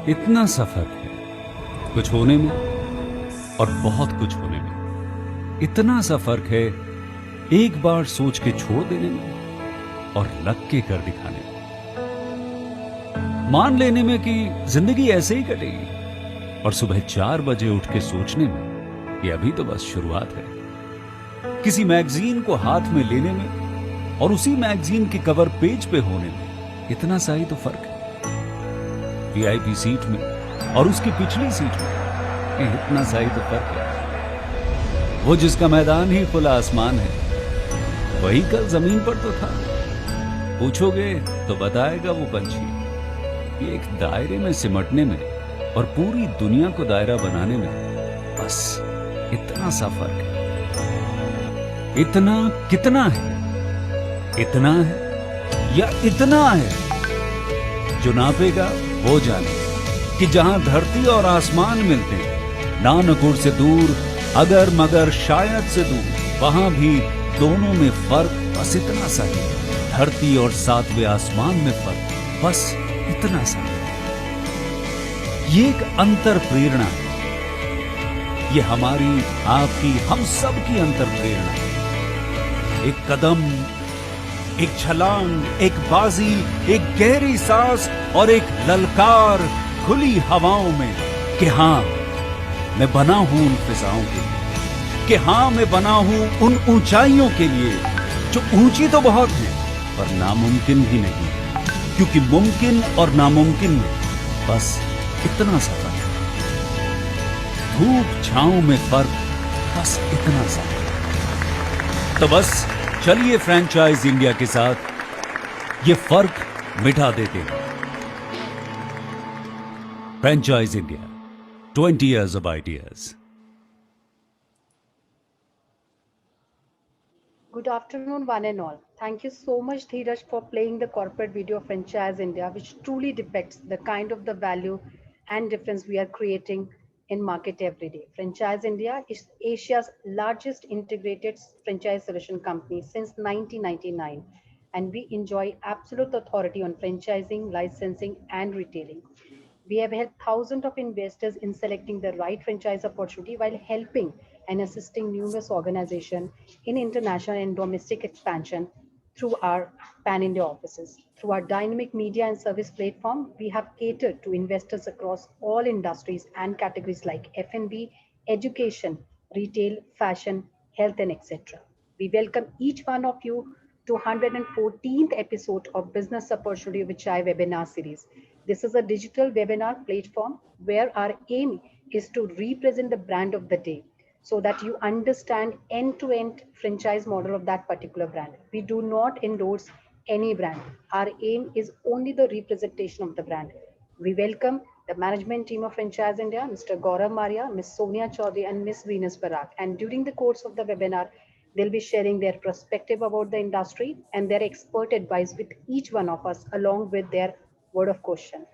इतना सा फर्क है कुछ होने में और बहुत कुछ होने में। इतना सा फर्क है एक बार सोच के छोड़ देने में और लग के कर दिखाने में। मान लेने में कि जिंदगी ऐसे ही कटेगी और सुबह 4 बजे उठ के सोचने में कि अभी तो बस शुरुआत है। किसी मैगजीन को हाथ में लेने में और उसी मैगजीन के कवर पेज पे होने में इतना सा ही तो फर्क है। वीआईपी सीट में और उसकी पिछली सीट में इतना सा ही तो फर्क है। वो जिसका मैदान ही खुला आसमान है वही कल जमीन पर तो था। पूछोगे तो बताएगा वो पंछी कि एक दायरे में सिमटने में और पूरी दुनिया को दायरा बनाने में बस इतना सा फर्क है। इतना कितना है? इतना है या इतना है? जो नापेगा वो जाने कि जहां धरती और आसमान मिलते हैं, नानकुर से दूर, अगर मगर शायद से दूर, वहां भी दोनों में फर्क बस इतना सा है। धरती और 7वें आसमान में फर्क बस इतना सा है। ये एक अंतर प्रेरणा है। ये हमारी, आपकी, हम सब की अंतर प्रेरणा है। एक कदम, एक छलांग, एक बाजी, एक गहरी सांस और एक ललकार खुली हवाओं में कि हाँ मैं बना हूं उन फिजाओं के लिए, कि हाँ मैं बना हूं उन ऊंचाइयों के लिए जो ऊंची तो बहुत है पर नामुमकिन भी नहीं, क्योंकि मुमकिन और नामुमकिन में बस इतना सा फर्क है। धूप छांव में फर्क बस इतना सा। तो बस चलिए फ्रेंचाइज इंडिया के साथ ये फर्क मिटा देते हैं। Franchise India, 20 years of ideas. Good afternoon, one and all. Thank you so much, Dheeraj, for playing the corporate video of Franchise India, which truly depicts the kind of the value and difference we are creating in market every day. Franchise India is Asia's largest integrated franchise solution company since 1999, and we enjoy absolute authority on franchising, licensing, and retailing. We have helped thousands of investors in selecting the right franchise opportunity while helping and assisting numerous organizations in international and domestic expansion through our pan-India offices. Through our dynamic media and service platform, we have catered to investors across all industries and categories like F&B, education, retail, fashion, health, and etc. We welcome each one of you to 114th episode of Business Opportunity Vichai webinar series. This is a digital webinar platform where our aim is to represent the brand of the day so that you understand end-to-end franchise model of that particular brand. We do not endorse any brand. Our aim is only the representation of the brand. We welcome the management team of Franchise India, Mr. Gaurav Maria, Ms. Sonia Chaudhary, and Ms. Venus Barak. And during the course of the webinar, they'll be sharing their perspective about the industry and their expert advice with each one of us, along with their word of caution.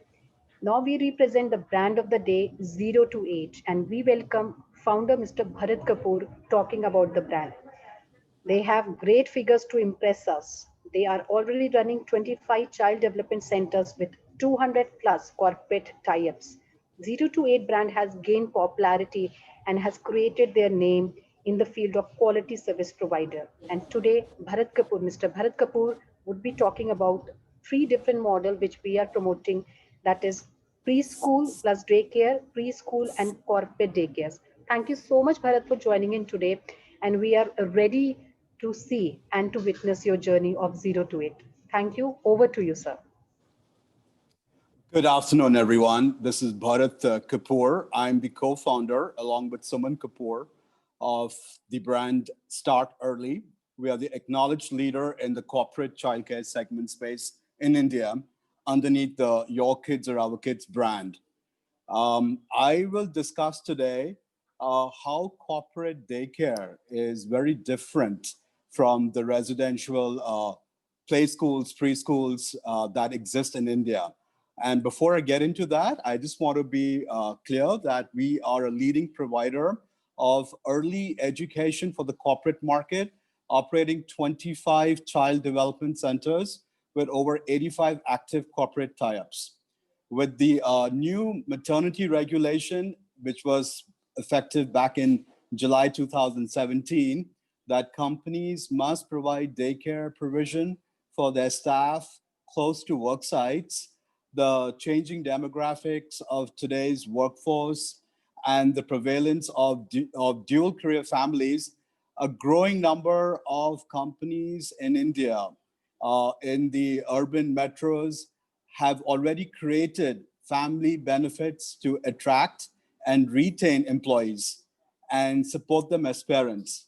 Now we represent the brand of the day 0 to 8, and we welcome founder Mr. Bharat Kapoor talking about the brand. They have great figures to impress us. They are already running 25 child development centers with 200 plus corporate tie-ups. 0 to 8 brand has gained popularity and has created their name in the field of quality service provider. And today, Mr. Bharat Kapoor would be talking about 3 different models which we are promoting, that is preschool plus daycare, preschool and corporate daycares. Thank you so much, Bharat, for joining in today. And we are ready to see and to witness your journey of 0 to 8. Thank you. Over to you, sir. Good afternoon, everyone. This is Bharat Kapoor. I'm the co-founder, along with Suman Kapoor, of the brand Start Early. We are the acknowledged leader in the corporate childcare segment space in India underneath the Your Kids or Our Kids brand. I will discuss today how corporate daycare is very different from the residential play schools, preschools that exist in India. And before I get into that, I just want to be clear that we are a leading provider of early education for the corporate market, operating 25 child development centers with over 85 active corporate tie-ups. with the new maternity regulation, which was effective back in July 2017, that companies must provide daycare provision for their staff close to work sites. The changing demographics of today's workforce and the prevalence of dual career families, a growing number of companies in India, in the urban metros, have already created family benefits to attract and retain employees and support them as parents.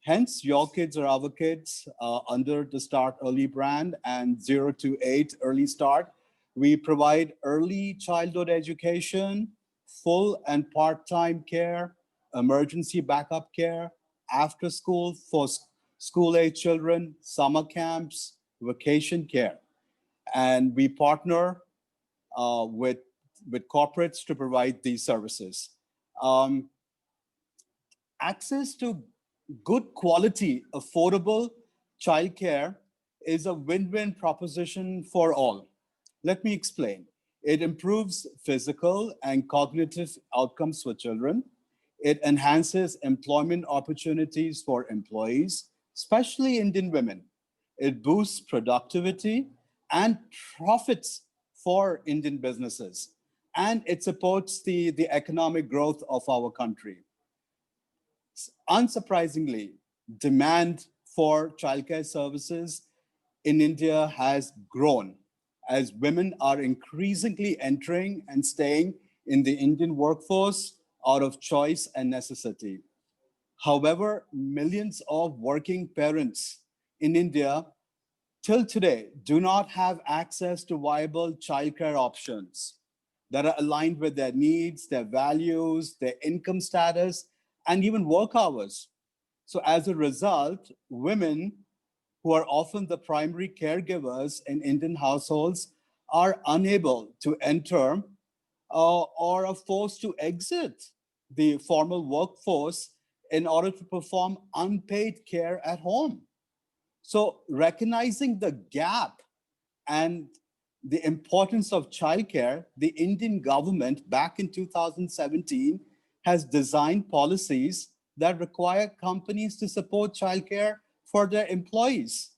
Hence, Your Kids Are Our Kids under the Start Early brand and 0 to 8 Early Start. We provide early childhood education, full and part-time care, emergency backup care, after school for school-age children, summer camps, vacation care. And we partner with corporates to provide these services. Access to good quality, affordable childcare is a win-win proposition for all. Let me explain. It improves physical and cognitive outcomes for children. It enhances employment opportunities for employees, especially Indian women. It boosts productivity and profits for Indian businesses. And it supports the economic growth of our country. Unsurprisingly, demand for childcare services in India has grown as women are increasingly entering and staying in the Indian workforce out of choice and necessity. However, millions of working parents in India till today do not have access to viable childcare options that are aligned with their needs, their values, their income status, and even work hours. So as a result, women who are often the primary caregivers in Indian households are unable to enter or are forced to exit the formal workforce in order to perform unpaid care at home. So recognizing the gap and the importance of childcare, the Indian government back in 2017 has designed policies that require companies to support childcare for their employees.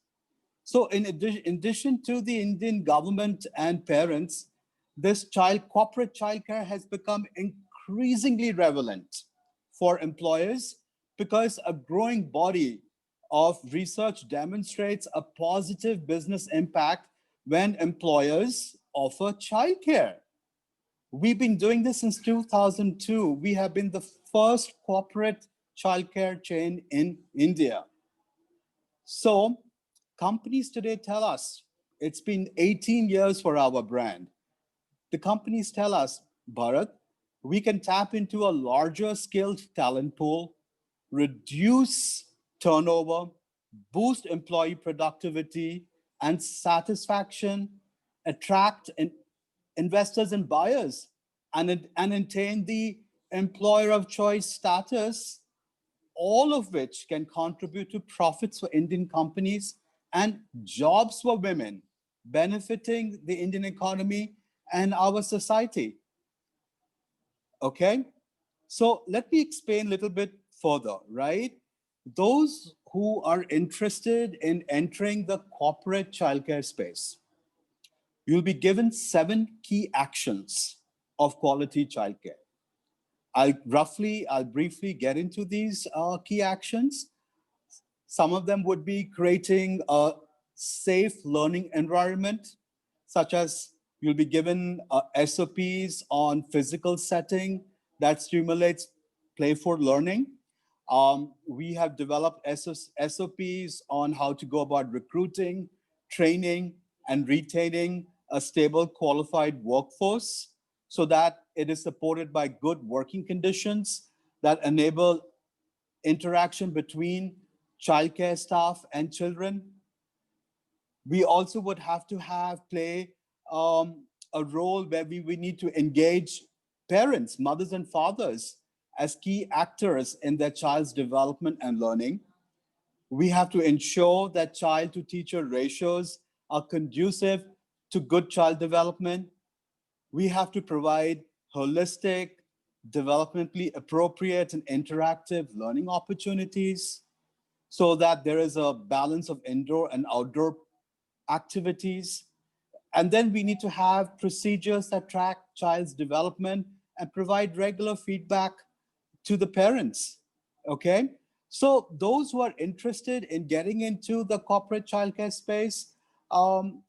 So in addition to the Indian government and parents, this corporate childcare has become increasingly relevant for employers because a growing body of research demonstrates a positive business impact when employers offer childcare. We've been doing this since 2002. We have been the first corporate childcare chain in India. So companies today tell us it's been 18 years for our brand. The companies tell us, Bharat, we can tap into a larger skilled talent pool, reduce turnover, boost employee productivity and satisfaction, attract investors and buyers, and attain the employer of choice status, all of which can contribute to profits for Indian companies and jobs for women, benefiting the Indian economy and our society. Okay, so let me explain a little bit further, right? Those who are interested in entering the corporate childcare space, you'll be given 7 key actions of quality childcare. I'll briefly get into these key actions. Some of them would be creating a safe learning environment, such as you'll be given SOPs on physical setting that stimulates playful learning. We have developed SOPs on how to go about recruiting, training, and retaining a stable, qualified workforce so that it is supported by good working conditions that enable interaction between childcare staff and children. We also would have to play a role where we need to engage parents, mothers and fathers as key actors in their child's development and learning. We have to ensure that child to teacher ratios are conducive to good child development. We have to provide holistic, developmentally appropriate and interactive learning opportunities so that there is a balance of indoor and outdoor activities. And then we need to have procedures that track child's development and provide regular feedback to the parents, okay? So those who are interested in getting into the corporate childcare space,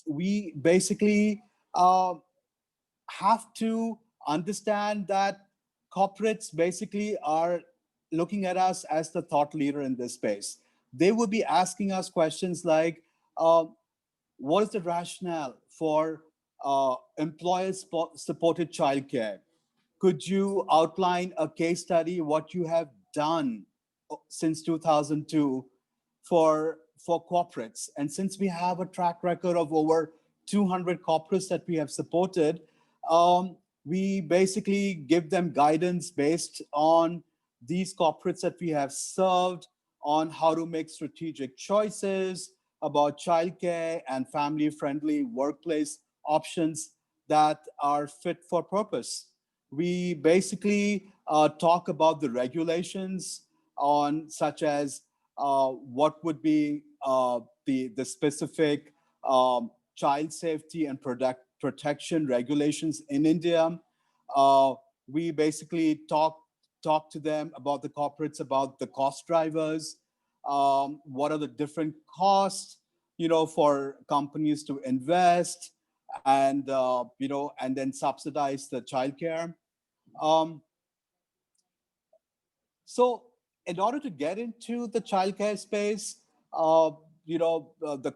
we basically have to understand that corporates basically are looking at us as the thought leader in this space. They will be asking us questions like, what is the rationale for employer-supported childcare? Could you outline a case study, what you have done since 2002 for corporates? And since we have a track record of over 200 corporates that we have supported, we basically give them guidance based on these corporates that we have served on how to make strategic choices about childcare and family-friendly workplace options that are fit for purpose. We basically talk about the regulations on such as what would be the specific child safety and protection regulations in India. We basically talk to them about the corporates, about the cost drivers, what are the different costs, for companies to invest and, and then subsidize the childcare. So in order to get into the childcare space, the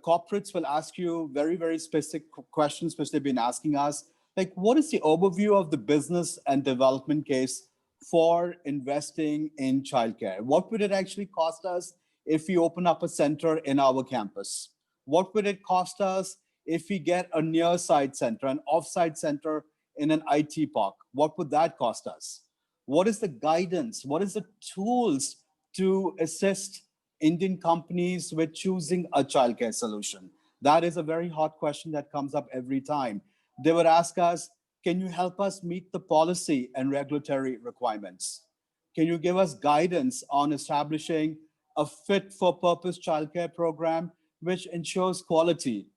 corporates will ask you very, very specific questions, which they've been asking us. Like, what is the overview of the business and development case for investing in childcare? What would it actually cost us if we open up a center in our campus? What would it cost us if we get a near-site center, an off-site center in an IT park? What would that cost us? What is the guidance? What is the tools to assist Indian companies with choosing a childcare solution? That is a very hot question that comes up every time. They would ask us, can you help us meet the policy and regulatory requirements? Can you give us guidance on establishing a fit for purpose childcare program which ensures quality?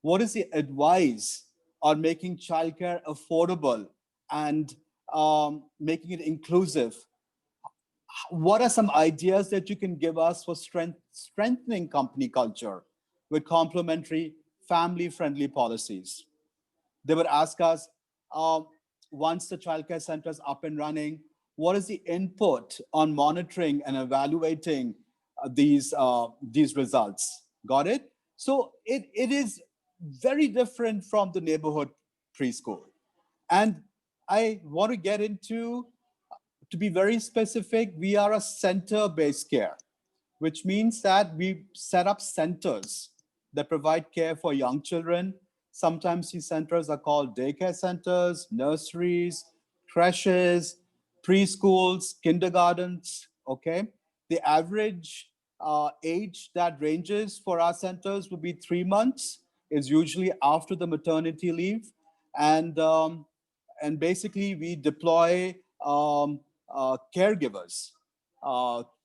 What is the advice on making childcare affordable and making it inclusive? What are some ideas that you can give us for strengthening company culture with complementary family-friendly policies? They would ask us, once the childcare center is up and running, what is the input on monitoring and evaluating these results? Got it? So it is very different from the neighborhood preschool. And I want to get into, to be very specific, we are a center-based care, which means that we set up centers that provide care for young children. Sometimes these centers are called daycare centers, nurseries, creches, preschools, kindergartens, okay? The average age that ranges for our centers would be 3 months, is usually after the maternity leave. And basically we deploy caregivers.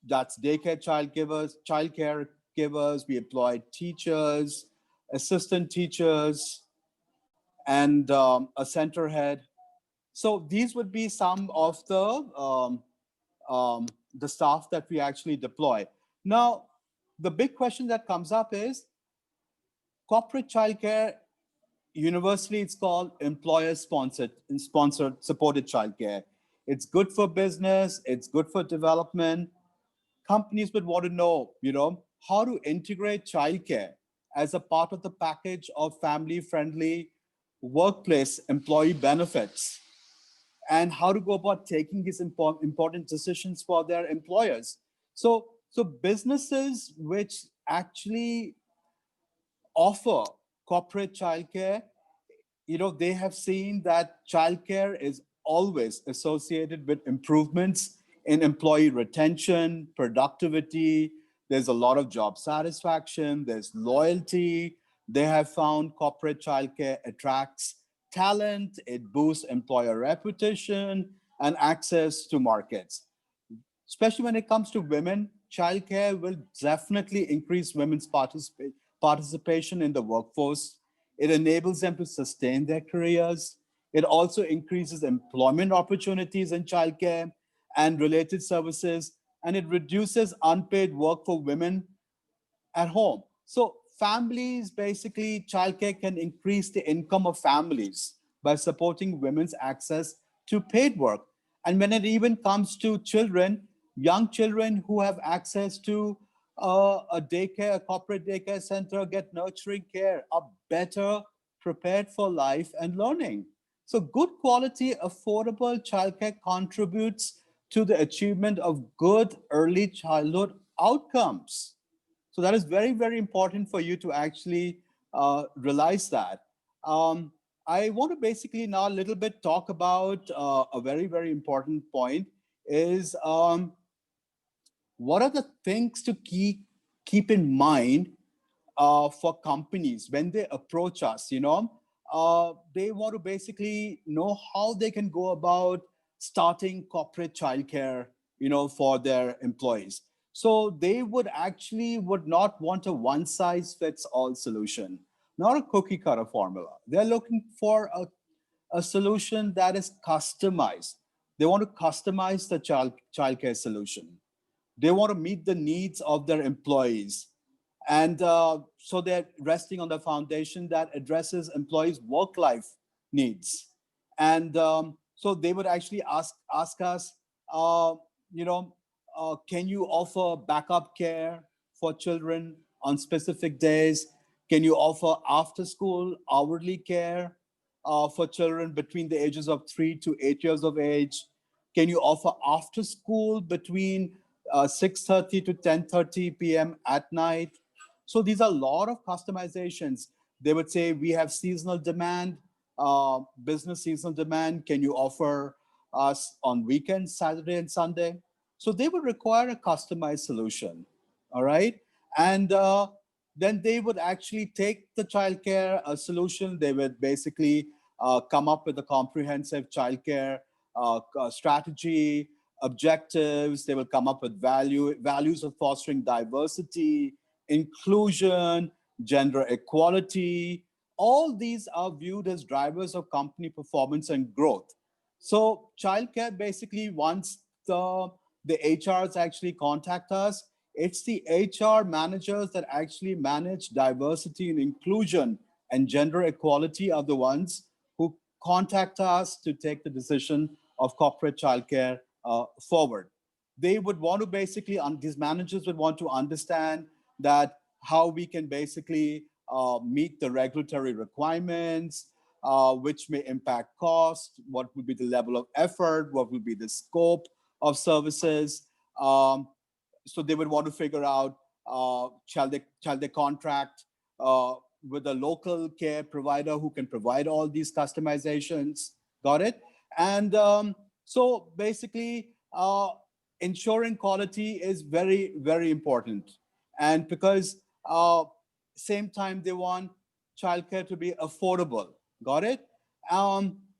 That's daycare childcare givers. We employ teachers, assistant teachers, and a center head. So these would be some of the staff that we actually deploy. Now, the big question that comes up is corporate childcare. Universally, it's called employer-sponsored supported childcare. It's good for business. It's good for development. Companies would want to know, how to integrate childcare as a part of the package of family-friendly workplace employee benefits, and how to go about taking these important decisions for their employers. So businesses which actually offer corporate childcare, they have seen that childcare is always associated with improvements in employee retention, productivity. There's a lot of job satisfaction, there's loyalty. They have found corporate childcare attracts talent, it boosts employer reputation and access to markets. Especially when it comes to women, childcare will definitely increase women's participation in the workforce. It enables them to sustain their careers. It also increases employment opportunities in childcare and related services, and it reduces unpaid work for women at home. So families, basically, childcare can increase the income of families by supporting women's access to paid work. And when it even comes to children, young children who have access to a daycare, a corporate daycare center, get nurturing care, are better prepared for life and learning. So good quality, affordable childcare contributes to the achievement of good early childhood outcomes. So that is very, very important for you to actually realize that. I want to basically now a little bit talk about a very, very important point is what are the things to keep in mind for companies when they approach us, they want to basically know how they can go about starting corporate childcare, for their employees. So they would not want a one size fits all solution, not a cookie cutter formula. They're looking for a solution that is customized. They want to customize the childcare solution. They want to meet the needs of their employees. And so they're resting on the foundation that addresses employees' work-life needs. And so they would actually ask us, uh, can you offer backup care for children on specific days? Can you offer after-school hourly care for children between the ages of 3 to 8 years of age? Can you offer after-school between 6:30 to 10:30 p.m. at night? So these are a lot of customizations. They would say, we have seasonal demand, business seasonal demand. Can you offer us on weekends, Saturday and Sunday? So they would require a customized solution, all right? And then they would actually take the childcare solution. They would basically come up with a comprehensive childcare strategy, objectives. They will come up with values of fostering diversity, inclusion, gender equality. All these are viewed as drivers of company performance and growth. So childcare, basically, once the HRs actually contact us, it's the HR managers that actually manage diversity and inclusion and gender equality are the ones who contact us to take the decision of corporate childcare forward. They would want to basically, these managers would want to understand that how we can basically meet the regulatory requirements, which may impact cost, what would be the level of effort, what would be the scope of services. So they would want to figure out, shall they contract with a local care provider who can provide all these customizations? Got it? And so basically, ensuring quality is very, very important. And because same time they want childcare to be affordable. Got it?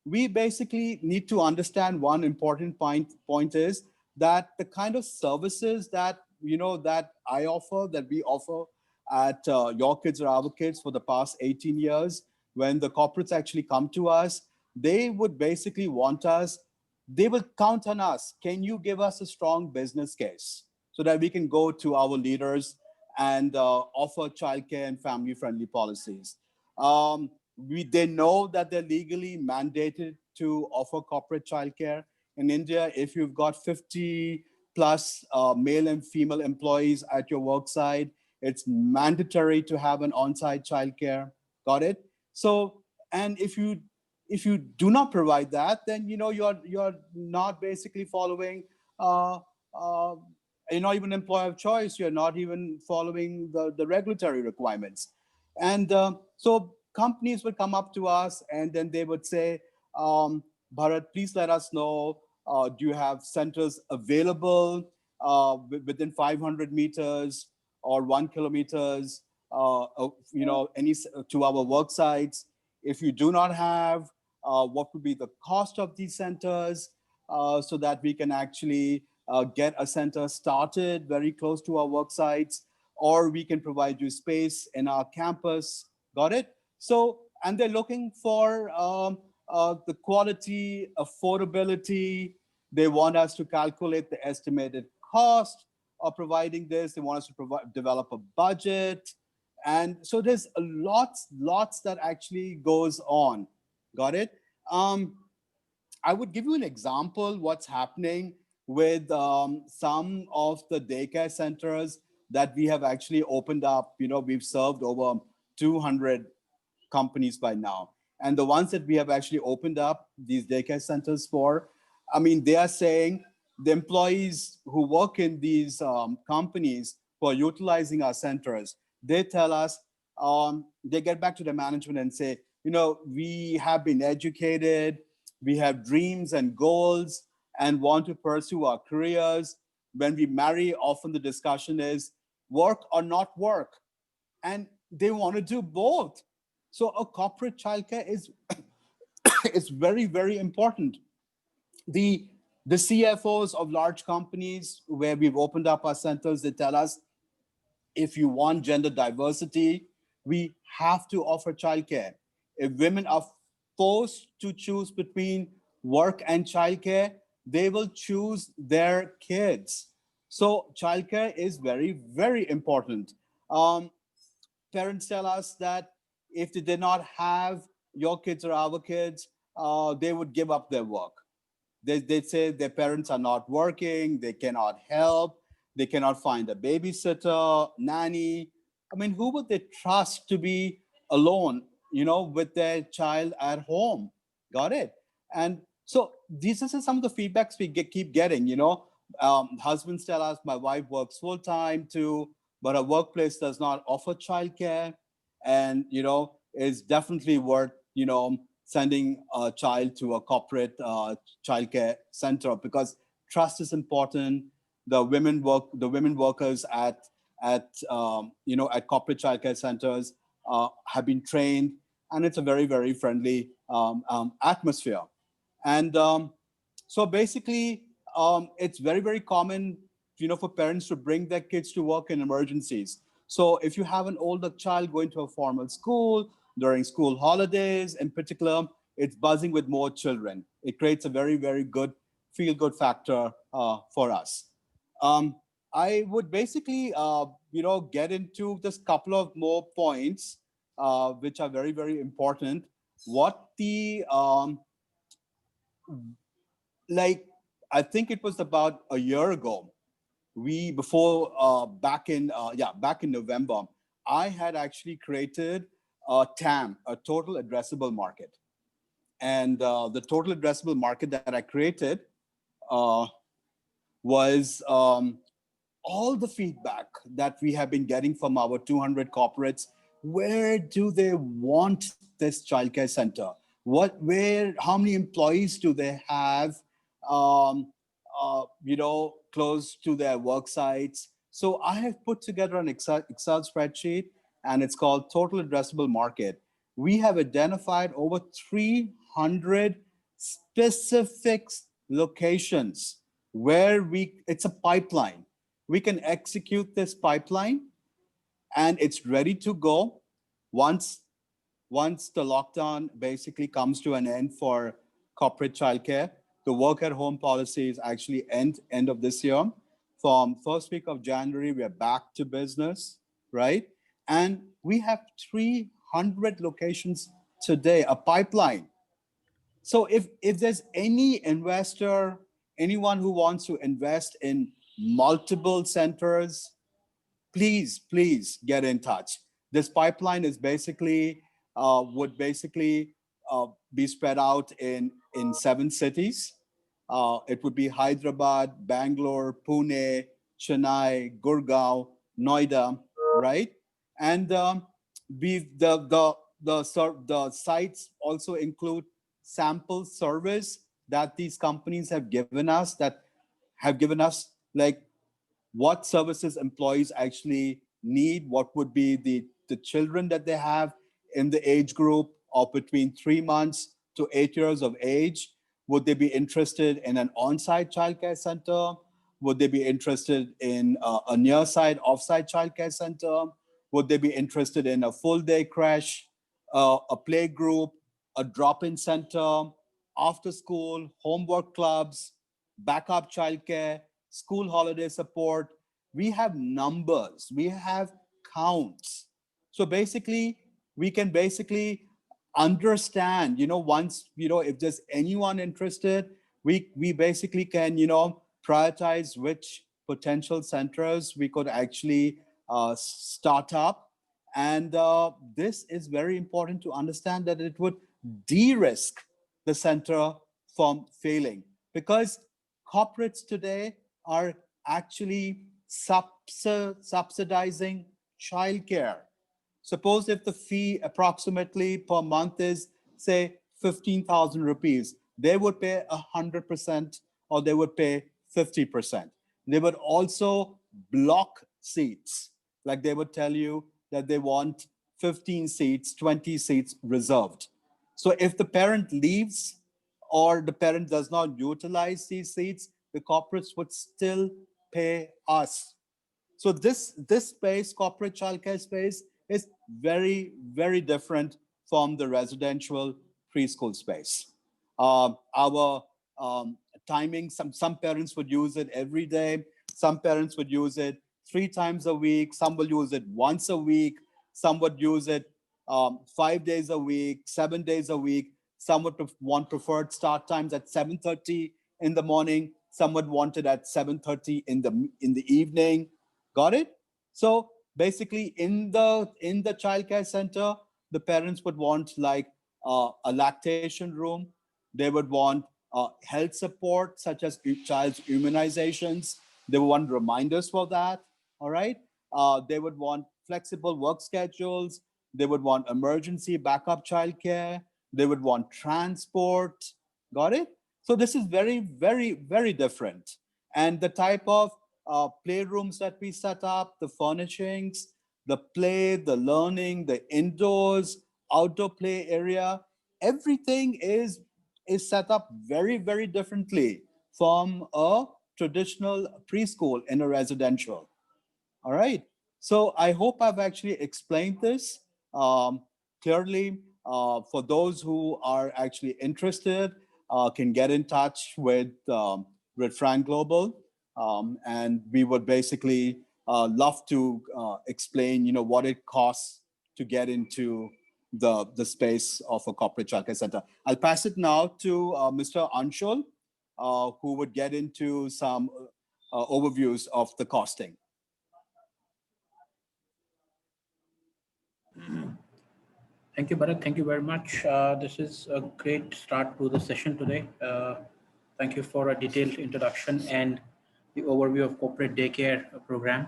We basically need to understand one important point is that the kind of services that that I offer, that we offer at Your Kids or Our Kids for the past 18 years, when the corporates actually come to us, they would basically want us, they will count on us. Can you give us a strong business case so that we can go to our leaders and offer childcare and family-friendly policies? They know that they're legally mandated to offer corporate childcare. In India, if you've got 50 plus male and female employees at your work site, it's mandatory to have an on-site childcare. Got it? So, and if you do not provide that, then you're not basically following. You're not even employer of choice. You're not even following the regulatory requirements. And so companies would come up to us and then they would say, Bharat, please let us know, do you have centers available within 500 meters or 1 kilometers, any to our work sites? If you do not have, what would be the cost of these centers, so that we can actually get a center started very close to our work sites, or we can provide you space in our campus. Got it? So, and they're looking for the quality, affordability. They want us to calculate the estimated cost of providing this. They want us to develop a budget. And so there's a lots that actually goes on. Got it? I would give you an example what's happening with some of the daycare centers that we have actually opened up. You know, we've served over 200 companies by now. And the ones that we have actually opened up these daycare centers for, I mean, they are saying the employees who work in these companies who are utilizing our centers, they tell us, they get back to the management and say, you know, we have been educated, we have dreams and goals and want to pursue our careers. When we marry, often the discussion is work or not work. And they want to do both. So a corporate childcare is it's very, very important. The CFOs of large companies where we've opened up our centers, they tell us, if you want gender diversity, we have to offer childcare. If women are forced to choose between work and childcare, they will choose their kids. So childcare is very, very important. Parents tell us that if they did not have your kids or our kids, they would give up their work. They say their parents are not working, they cannot help, they cannot find a babysitter, nanny. I mean, who would they trust to be alone, you know, with their child at home? Got it? And so these are some of the feedbacks we keep getting, you know. Husbands tell us, my wife works full time too, but her workplace does not offer childcare, and you know, is definitely worth, you know, sending a child to a corporate childcare center, because trust is important. The women workers at you know, at corporate childcare centers have been trained, and it's a very, very friendly atmosphere. And so basically, it's very, very common, you know, for parents to bring their kids to work in emergencies. So if you have an older child going to a formal school during school holidays, in particular, it's buzzing with more children. It creates a very, very good feel-good factor for us. Um, I would basically, you know, get into just a couple of more points, which are very, very important. What the like, I think it was about a year ago. Back in November, I had actually created a TAM, a total addressable market. And the total addressable market that I created uh, was all the feedback that we have been getting from our 200 corporates. Where do they want this childcare center? How many employees do they have, you know, close to their work sites? So I have put together an Excel spreadsheet, and it's called Total Addressable Market. We have identified over 300 specific locations where it's a pipeline. We can execute this pipeline, and it's ready to go once the lockdown basically comes to an end for corporate childcare. The work at home policy is actually end of this year. From first week of January, we are back to business, right? And we have 300 locations today, a pipeline. So if there's any investor, anyone who wants to invest in multiple centers, please get in touch. This pipeline is basically would basically be spread out in 7 cities. It would be Hyderabad, Bangalore, Pune, Chennai, Gurgaon, Noida, right? And the sites also include sample service that these companies have given us, like what services employees actually need, what would be the children that they have in the age group of between 3 months to 8 years of age? Would they be interested in an on-site childcare center? Would they be interested in a near-site, off-site childcare center? Would they be interested in a full-day crash, a play group, a drop-in center, after school, homework clubs, backup childcare, school holiday support? We have numbers, we have counts. So basically, we can basically understand, once, if there's anyone interested, we basically can, prioritize which potential centers we could actually start up. And this is very important to understand, that it would de-risk the center from failing, because corporates today are actually subsidizing childcare. Suppose if the fee approximately per month is, say, 15,000 rupees, they would pay 100% or they would pay 50%. They would also block seats. Like they would tell you that they want 15 seats, 20 seats reserved. So if the parent leaves or the parent does not utilize these seats, the corporates would still pay us. So this space, corporate childcare space, is very, very different from the residential preschool space. Our timing, some parents would use it every day. Some parents would use it 3 times a week. Some will use it once a week. Some would use it 5 days a week, 7 days a week. Some would want preferred start times at 7:30 in the morning. Some would want it at 7:30 in the evening. Got it? So basically, in the childcare center, the parents would want like a lactation room. They would want health support, such as child's immunizations. They would want reminders for that. All right. They would want flexible work schedules. They would want emergency backup childcare. They would want transport. Got it? So this is very, very, very different. And the type of playrooms that we set up, the furnishings, the play, the learning, the indoors, outdoor play area, everything is set up very, very differently from a traditional preschool in a residential. All right. So I hope I've actually explained this clearly. For those who are actually interested, can get in touch with Frank Global, and we would basically love to explain, what it costs to get into the space of a corporate childcare center. I'll pass it now to Mr. Anshul, who would get into some overviews of the costing. Thank you, Bharat. Thank you very much. This is a great start to the session today. Thank you for a detailed introduction and the overview of corporate daycare program.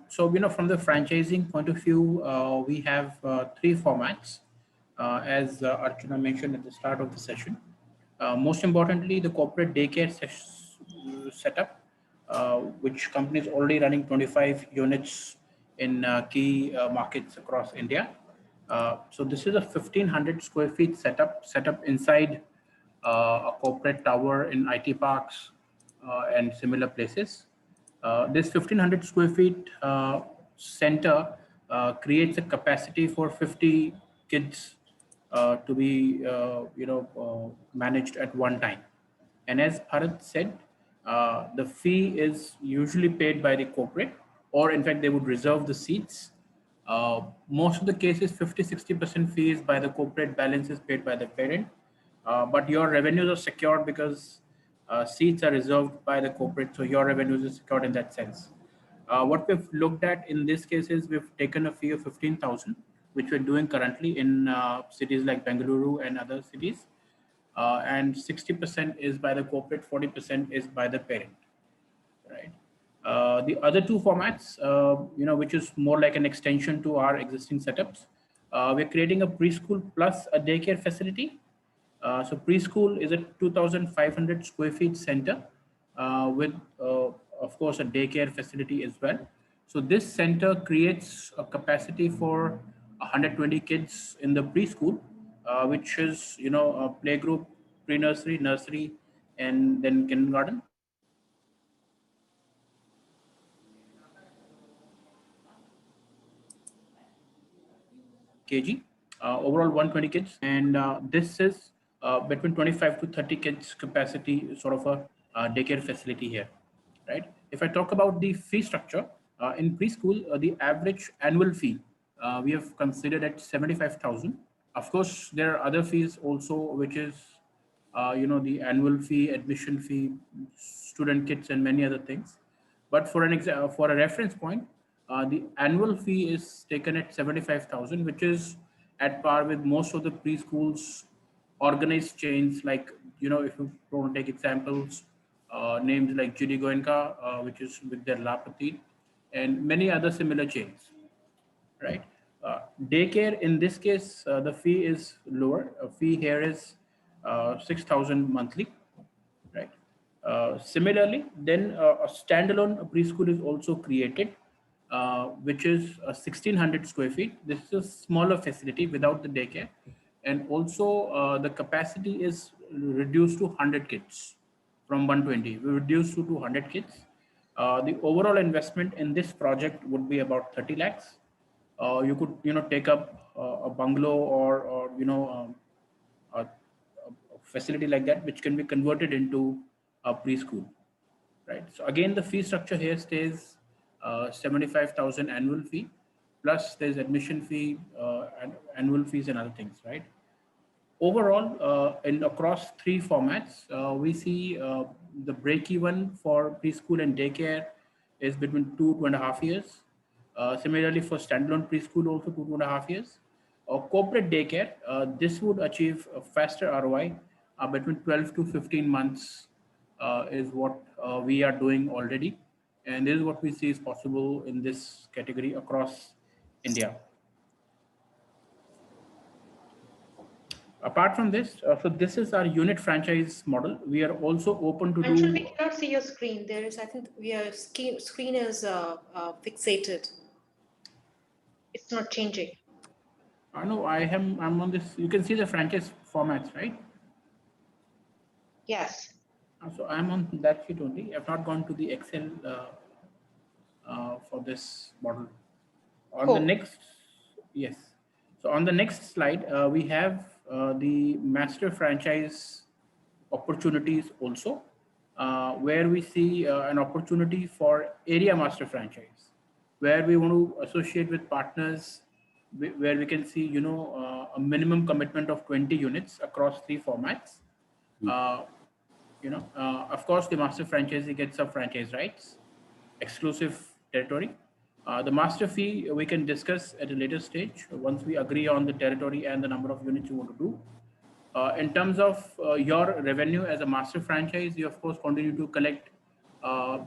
So, from the franchising point of view, we have 3 formats, as Archana mentioned at the start of the session. Most importantly, the corporate daycare setup, which companies already running 25 units in key markets across India. So this is a 1,500 square feet setup inside a corporate tower in IT parks and similar places. This 1,500 square feet center creates a capacity for 50 kids to be, managed at one time. And as Bharat said, the fee is usually paid by the corporate, or in fact, they would reserve the seats. Most of the cases, 50-60% fee is by the corporate, balance is paid by the parent. But your revenues are secured because seats are reserved by the corporate, so your revenues are secured in that sense. What we've looked at in this case is we've taken a fee of 15,000, which we're doing currently in cities like Bengaluru and other cities. And 60% is by the corporate, 40% is by the parent, right? The other 2 formats, which is more like an extension to our existing setups. We're creating a preschool plus a daycare facility. So preschool is a 2,500 square feet center with, of course, a daycare facility as well. So this center creates a capacity for 120 kids in the preschool, which is, playgroup, pre-nursery, nursery, and then kindergarten. kg, overall 120 kids, and this is between 25 to 30 kids capacity, sort of a daycare facility here, right? If I talk about the fee structure in preschool, the average annual fee we have considered at 75,000. Of course, there are other fees also, which is the annual fee, admission fee, student kits, and many other things. But for a reference point, the annual fee is taken at 75,000, which is at par with most of the preschools organized chains. Like, if you want to take examples, names like GD Goenka, which is with their Lapati, and many other similar chains, right? Daycare, in this case, the fee is lower. A fee here is 6,000 monthly, right? Similarly, then a standalone preschool is also created, which is 1,600 square feet. This is a smaller facility without the daycare, and also the capacity is reduced to 100 kids from 120. We reduced to 200 kids. The overall investment in this project would be about 30 lakhs. You could take up a bungalow, or a facility like that, which can be converted into a preschool, right? So again, the fee structure here stays 75,000 annual fee, plus there's admission fee, and annual fees and other things, right? Overall, in across three formats, we see the break even for preschool and daycare is between 2.5 years. Similarly, for standalone preschool, also 2.5 years. Corporate daycare, this would achieve a faster ROI between 12 to 15 months, is what we are doing already. And this is what we see is possible in this category across India. Apart from this, so this is our unit franchise model. We are also open to Anshul, we do. cannot see your screen. There is, I think, screen is fixated. It's not changing. I know I'm on this. You can see the franchise formats, right? Yes. So I'm on that sheet only. I've not gone to the Excel for this model. On the Cool. next, yes. So on the next slide, we have the master franchise opportunities also, where we see an opportunity for area master franchise, where we want to associate with partners, where we can see, a minimum commitment of 20 units across three formats. Of course, the master franchisee gets some franchise rights, exclusive territory. The master fee we can discuss at a later stage once we agree on the territory and the number of units you want to do. In terms of your revenue as a master franchise, you of course continue to collect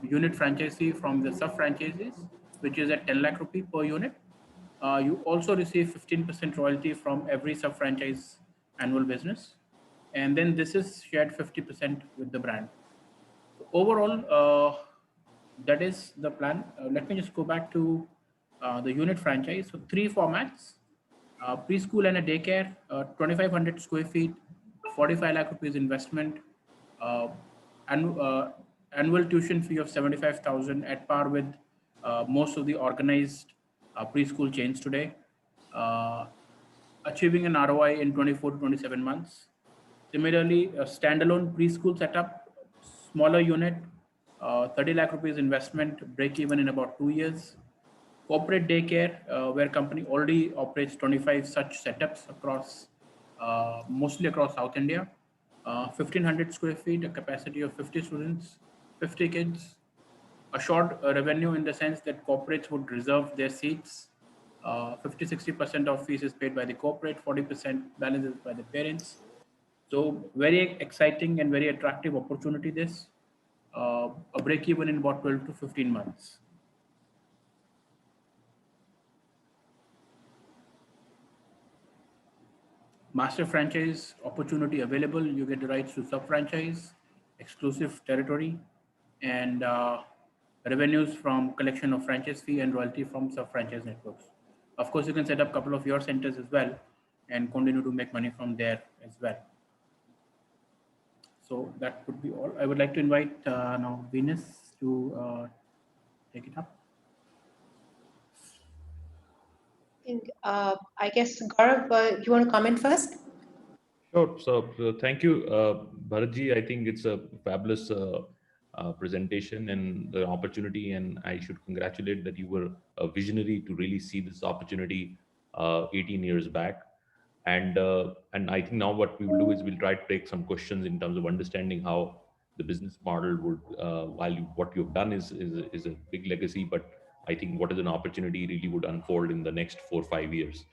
unit franchise fee from the sub franchises, which is at 10 lakh rupee per unit. You also receive 15% royalty from every sub franchise annual business, and then this is shared 50% with the brand. So overall, that is the plan. Let me just go back to the unit franchise. So three formats: preschool and a daycare, 2,500 square feet, 45 lakh rupees investment, uh, annual tuition fee of 75,000 at par with most of the organized preschool chains today, uh, achieving an ROI in 24 to 27 months. Similarly, a standalone preschool setup, smaller unit, 30 lakh rupees investment, break even in about 2 years. Corporate daycare, where company already operates 25 such setups across, mostly across South India. 1,500 square feet, a capacity of 50 students, 50 kids. Assured revenue in the sense that corporates would reserve their seats. 50-60% of fees is paid by the corporate, 40% balance is by the parents. So very exciting and very attractive opportunity this. A break even in about 12 to 15 months. Master franchise opportunity available. You get the rights to sub franchise, exclusive territory, and revenues from collection of franchise fee and royalty from sub franchise networks. Of course, you can set up a couple of your centers as well, and continue to make money from there as well. So that would be all. I would like to invite now Venus to take it up. I guess, Gaurav, you want to comment first? Sure. So thank you, Bharatji. I think it's a fabulous presentation and the opportunity, and I should congratulate that you were a visionary to really see this opportunity 18 years back. And I think now what we will do is we'll try to take some questions in terms of understanding how the business model would, what you've done is a big legacy, but I think what is an opportunity really would unfold in the next 4 or 5 years.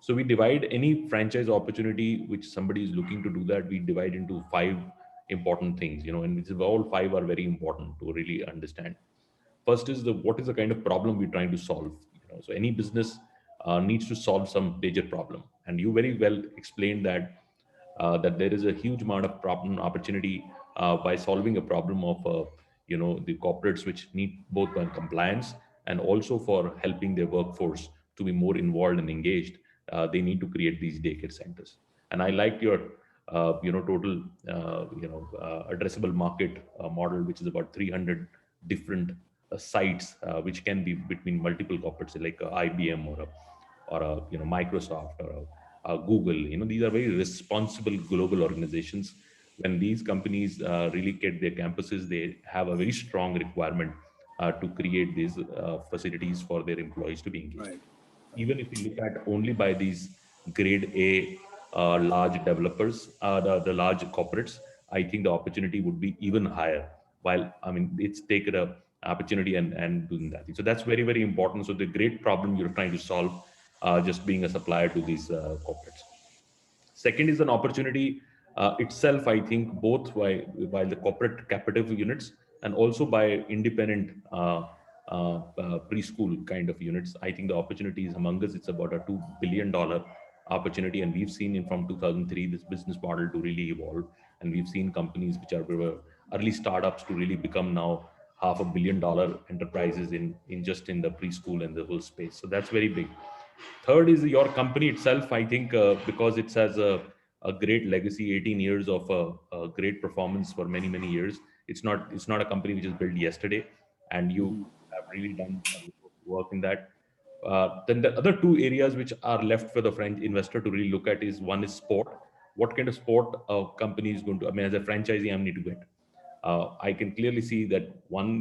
So we divide any franchise opportunity which somebody is looking to do that, we divide into 5 important things, and which is all 5 are very important to really understand. First is what is the kind of problem we're trying to solve. So any business needs to solve some major problem, and you very well explained that there is a huge amount of problem opportunity by solving a problem of the corporates which need both on compliance and also for helping their workforce to be more involved and engaged. They need to create these daycare centers. And I liked your total addressable market model, which is about 300 different sites which can be between multiple corporates like IBM or a Microsoft or Google. These are very responsible global organizations. When these companies relocate their campuses, they have a very strong requirement to create these facilities for their employees to be engaged. Right. Even if you look at only by these grade A large developers, the large corporates, I think the opportunity would be even higher. While it's taken a opportunity and doing that. So that's very, very important. So the great problem you're trying to solve, just being a supplier to these corporates. Second is an opportunity itself, I think, both by the corporate captive units and also by independent preschool kind of units. I think the opportunity is humongous. It's about a $2 billion opportunity. And we've seen from 2003 this business model to really evolve. And we've seen companies which are early startups to really become now $500 million enterprises in the preschool and the whole space. So that's very big. Third is your company itself. I think because it has a great legacy, 18 years of a great performance for many, many years. It's not a company which is built yesterday, and you have really done a lot of work in that. Then the other 2 areas which are left for the French investor to really look at is, one is sport. What kind of sport a company is going to, as a franchisee, I need to get. I can clearly see that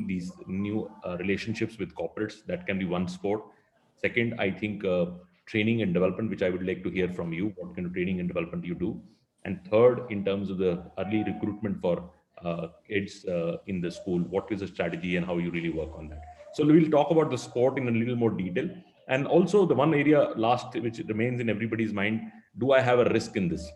these new relationships with corporates, that can be one sport. Second, I think training and development, which I would like to hear from you, what kind of training and development you do. And third, in terms of the early recruitment for kids in the school, what is the strategy and how you really work on that. So we'll talk about the sport in a little more detail. And also the one area last, which remains in everybody's mind, do I have a risk in this?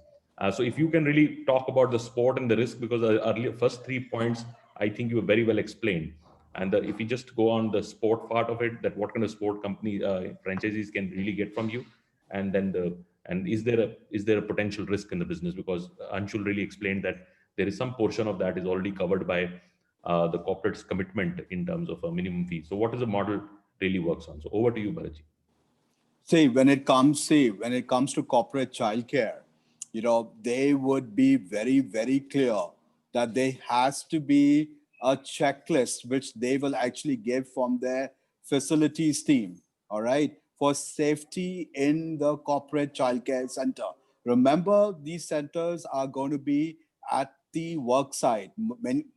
So if you can really talk about the sport and the risk, because earlier first 3 points, I think you were very well explained. And if you just go on the sport part of it, that what kind of sport company franchisees can really get from you, and then is there a potential risk in the business? Because Anshul really explained that there is some portion of that is already covered by the corporate's commitment in terms of a minimum fee. So what is the model really works on? So over to you, Bharatji. See, when it comes to corporate childcare, they would be very, very clear that there has to be a checklist which they will actually give from their facilities team, all right, for safety in the corporate childcare center. Remember, these centers are going to be at the work site.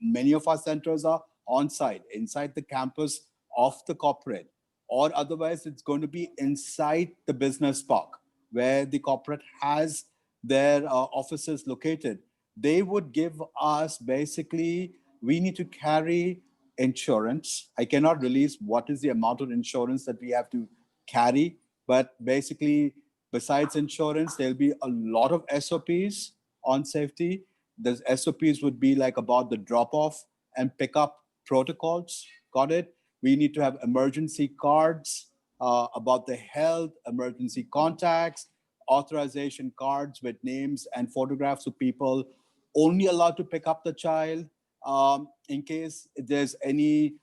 Many of our centers are on site, inside the campus of the corporate, or otherwise it's going to be inside the business park where the corporate has their offices located. They would give us, basically, we need to carry insurance. I cannot release what is the amount of insurance that we have to carry, but basically, besides insurance, there'll be a lot of SOPs on safety. The SOPs would be like about the drop-off and pick-up protocols. Got it? We need to have emergency cards about the health, emergency contacts, authorization cards with names and photographs of people only allowed to pick up the child. In case there's any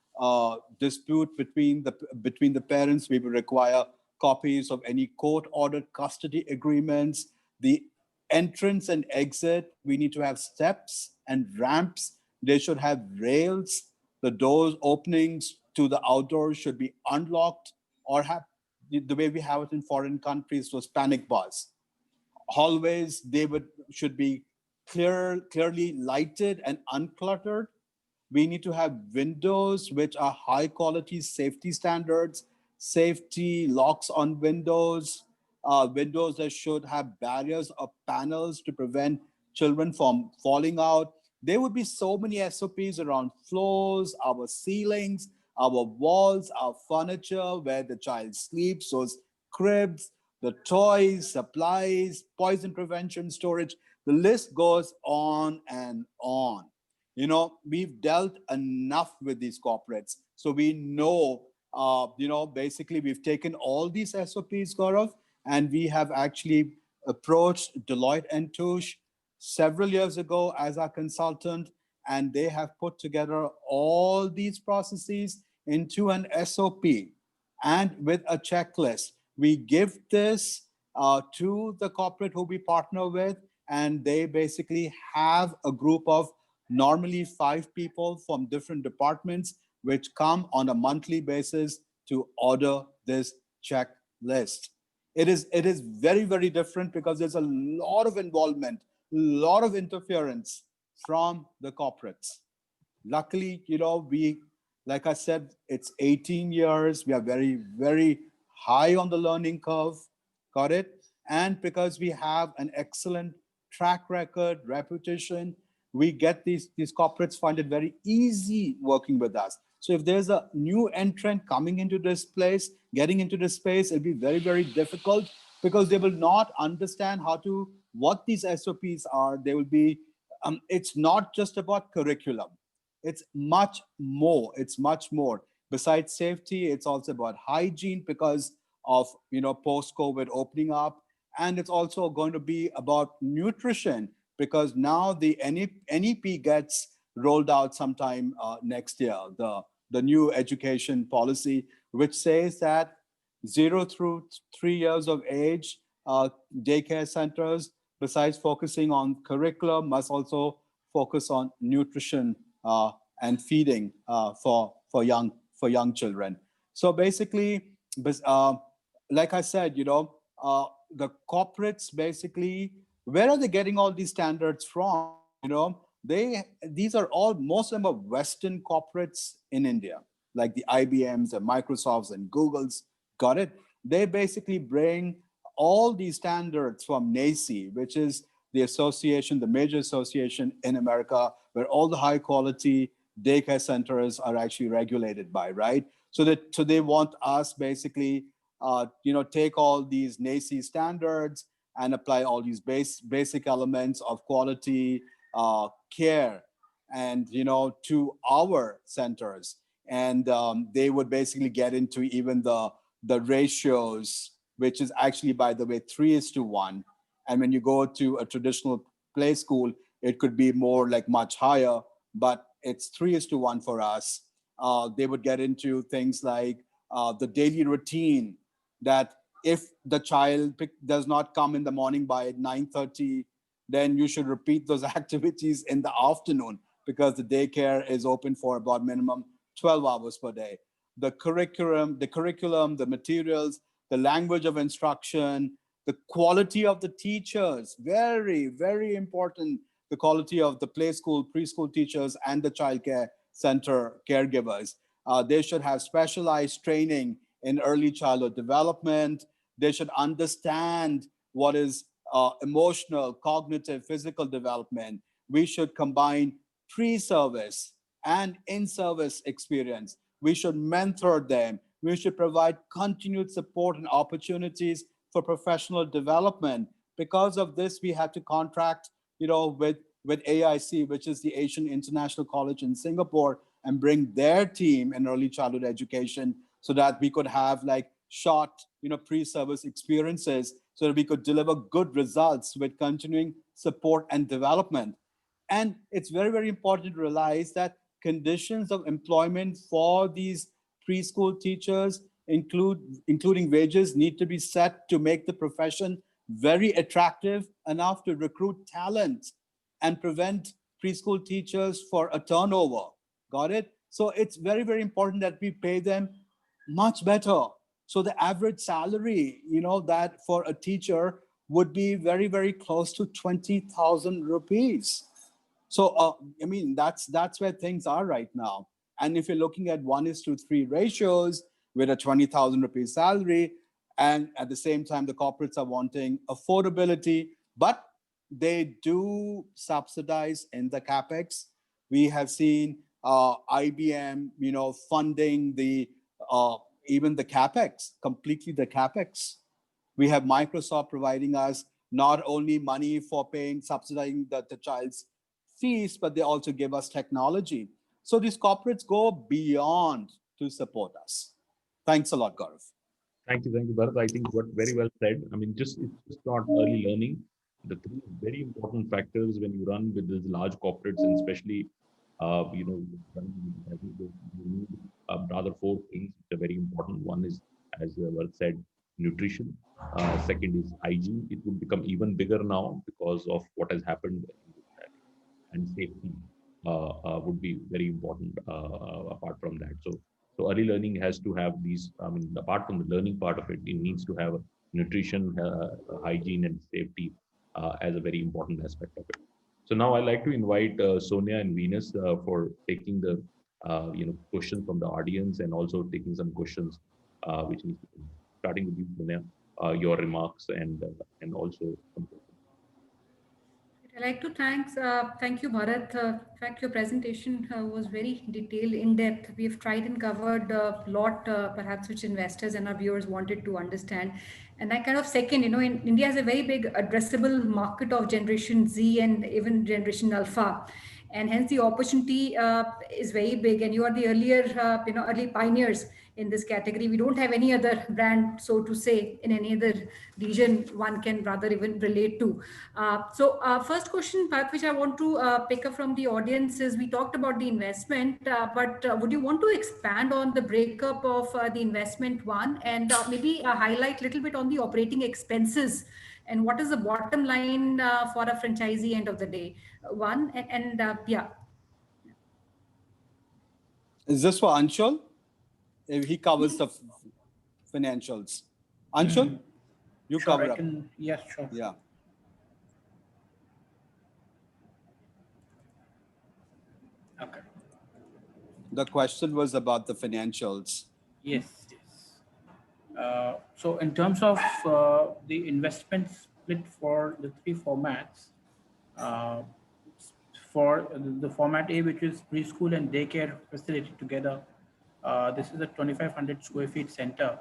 dispute between the parents, we will require copies of any court-ordered custody agreements. The entrance and exit, we need to have steps and ramps. They should have rails. The doors openings to the outdoors should be unlocked or have the way we have it in foreign countries, those panic bars. Hallways, should be clearly lighted and uncluttered. We need to have windows which are high quality safety standards, safety locks on windows, windows that should have barriers or panels to prevent children from falling out. There would be so many SOPs around floors, our ceilings, our walls, our furniture, where the child sleeps, those cribs, the toys, supplies, poison prevention, storage. The list goes on and on. You know, we've dealt enough with these corporates. So we know, basically we've taken all these SOPs, Gaurav, and we have actually approached Deloitte and Touche several years ago as our consultant, and they have put together all these processes into an SOP and with a checklist. We give this to the corporate who we partner with, and they basically have a group of normally 5 people from different departments which come on a monthly basis to order this checklist. It is very, very different because there's a lot of involvement, a lot of interference from the corporates. Luckily, like I said, it's 18 years. We are very, very high on the learning curve. Got it? And because we have an excellent track record, reputation, we get these corporates find it very easy working with us. So if there's a new entrant coming into this place, getting into this space, it'll be very, very difficult because they will not understand what these SOPs are. They will be, it's not just about curriculum. It's much more. It's much more. Besides safety, it's also about hygiene because of, post-COVID opening up. And it's also going to be about nutrition because now the NEP gets rolled out sometime next year, the new education policy, which says that 0 through 3 years of age, daycare centers, besides focusing on curriculum, must also focus on nutrition and feeding for young children. So basically, like I said, the corporates basically, where are they getting all these standards from? These are all, most of them are Western corporates in India, like the IBMs and Microsofts and Googles. Got it? They basically bring all these standards from NACI, which is the major association in America, where all the high quality daycare centers are actually regulated by, right? So they want us basically, take all these NACI standards and apply all these basic elements of quality, care, and to our centers. And they would basically get into even the ratios, which is actually, by the way, 3:1. And when you go to a traditional play school, it could be more like much higher, but it's 3:1 for us. They would get into things like the daily routine, that if the child does not come in the morning by 9:30, then you should repeat those activities in the afternoon because the daycare is open for about minimum 12 hours per day. The curriculum, the materials, the language of instruction, the quality of the teachers, very, very important. The quality of the play school, preschool teachers, and the childcare center caregivers. They should have specialized training in early childhood development. They should understand what is emotional, cognitive, physical development. We should combine pre-service and in-service experience. We should mentor them. We should provide continued support and opportunities for professional development. Because of this, we have to contract, with AIC, which is the Asian International College in Singapore, and bring their team in early childhood education so that we could have like short, pre-service experiences so that we could deliver good results with continuing support and development. And it's very, very important to realize that conditions of employment for these preschool teachers, including wages, need to be set to make the profession very attractive enough to recruit talent and prevent preschool teachers for a turnover. Got it? So it's very, very important that we pay them much better. So the average salary, that for a teacher would be very, very close to 20,000 rupees. So, I mean, that's where things are right now. And if you're looking at 1:3 ratios with a 20,000 rupees salary, and at the same time, the corporates are wanting affordability, but they do subsidize in the capex. We have seen IBM, funding the even the capex, completely the capex. We have Microsoft providing us not only money for subsidizing the child's fees, but they also give us technology. So these corporates go beyond to support us. Thanks a lot, Gaurav. Thank you, Bharat. I think what very well said. I mean, it's just not early learning. The three very important factors when you run with these large corporates, and especially, I think you need rather four things which are very important. One is, as Bharat said, nutrition. Second is hygiene. It will become even bigger now because of what has happened, and safety would be very important apart from that. So early learning has to have these, I mean, apart from the learning part of it, it needs to have nutrition, hygiene, and safety as a very important aspect of it. So now I'd like to invite Sonia and Venus for taking the questions from the audience, and also taking some questions which needs to be, starting with you, Sonia, your remarks and also some questions. I'd like to thank you, Bharat. In fact, your presentation was very detailed, in depth. We've tried and covered a lot, perhaps, which investors and our viewers wanted to understand. And I kind of second, in India has a very big addressable market of Generation Z and even Generation Alpha. And hence the opportunity is very big. And you are the early pioneers in this category. We don't have any other brand, so to say, in any other region one can rather even relate to. So first question, Pat, which I want to pick up from the audience is, we talked about the investment, but would you want to expand on the breakup of the investment one, and maybe highlight a little bit on the operating expenses, and what is the bottom line for a franchisee end of the day? One, and yeah. Is this for Anshul? He covers the financials. Anshul, you Sure, cover up. Yes, sure. Yeah. Okay. The question was about the financials. Yes. So in terms of the investment split for the three formats, for the format A, which is preschool and daycare facility together, this is a 2,500 square feet center.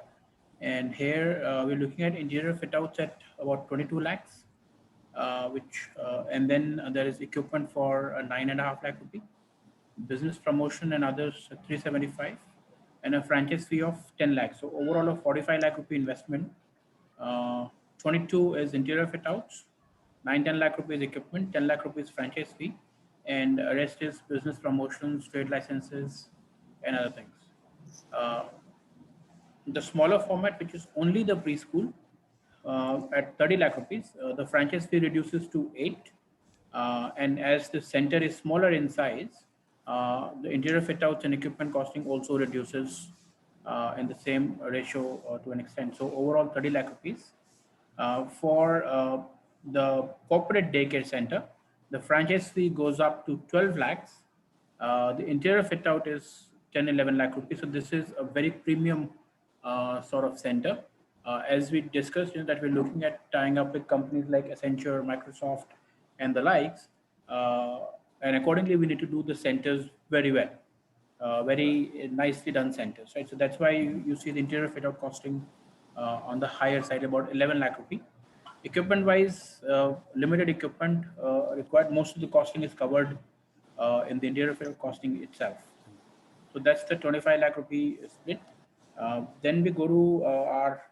And here we're looking at interior fit outs at about 22 lakhs, and then there is equipment for 9.5 lakh rupee, business promotion and others 375, and a franchise fee of 10 lakhs. So overall of 45 lakh rupee investment. 22 is interior fit outs, 9-10 lakh rupees equipment, 10 lakh rupees franchise fee, and rest is business promotions, trade licenses, and other things. The smaller format, which is only the preschool, at 30 lakh rupees, the franchise fee reduces to 8. And as the center is smaller in size, the interior fit outs and equipment costing also reduces in the same ratio to an extent. So overall 30 lakh rupees. For the corporate daycare center, the franchise fee goes up to 12 lakhs. The interior fit out is 10-11 lakh rupees. So this is a very premium sort of center. As we discussed, that we're looking at tying up with companies like Accenture, Microsoft, and the likes. And accordingly, we need to do the centers very well, very nicely done centers, right? So that's why you see the interior fit out costing on the higher side, about 11 lakh rupee. Equipment wise, limited equipment required. Most of the costing is covered in the interior fit out costing itself. So that's the 25 lakh rupee split. Then we go to our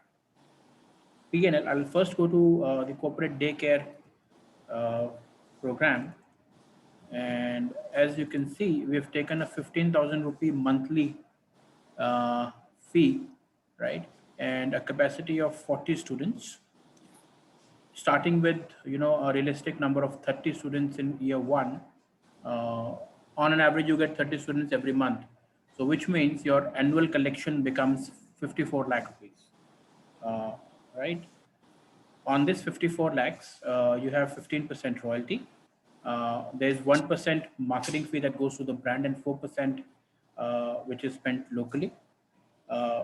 P&L. I'll first go to the corporate daycare program. And as you can see, we've taken a 15,000 rupee monthly fee, right? And a capacity of 40 students. starting with, a realistic number of 30 students in year one, uh, on an average, you get 30 students every month. So which means your annual collection becomes 54 lakh rupees, uh, right? On this 54 lakhs, you have 15% royalty. There's 1% marketing fee that goes to the brand and 4% which is spent locally.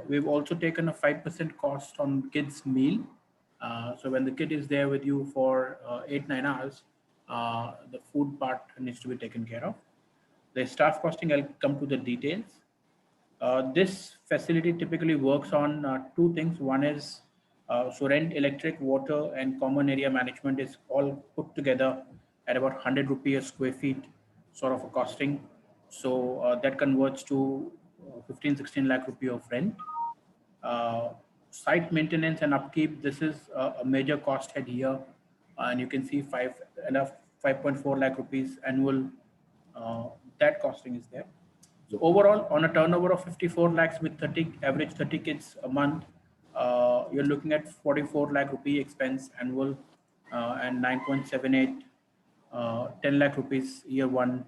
We've also taken a 5% cost on kids' meal. So when the kid is there with you for 8-9 hours, the food part needs to be taken care of. The staff costing, I'll come to the details. This facility typically works on two things. One is so rent, electric, water, and common area management is all put together at about 100 rupees a square feet sort of a costing. So that converts to 15-16 lakh rupee of rent. Uh, Site maintenance and upkeep, this is a major cost head here. And you can see 5.4 lakh rupees annual, that costing is there. So overall, on a turnover of 54 lakhs with 30 average 30 kids a month, you're looking at 44 lakh rupee expense annual, and 9.78, 10 lakh rupees year one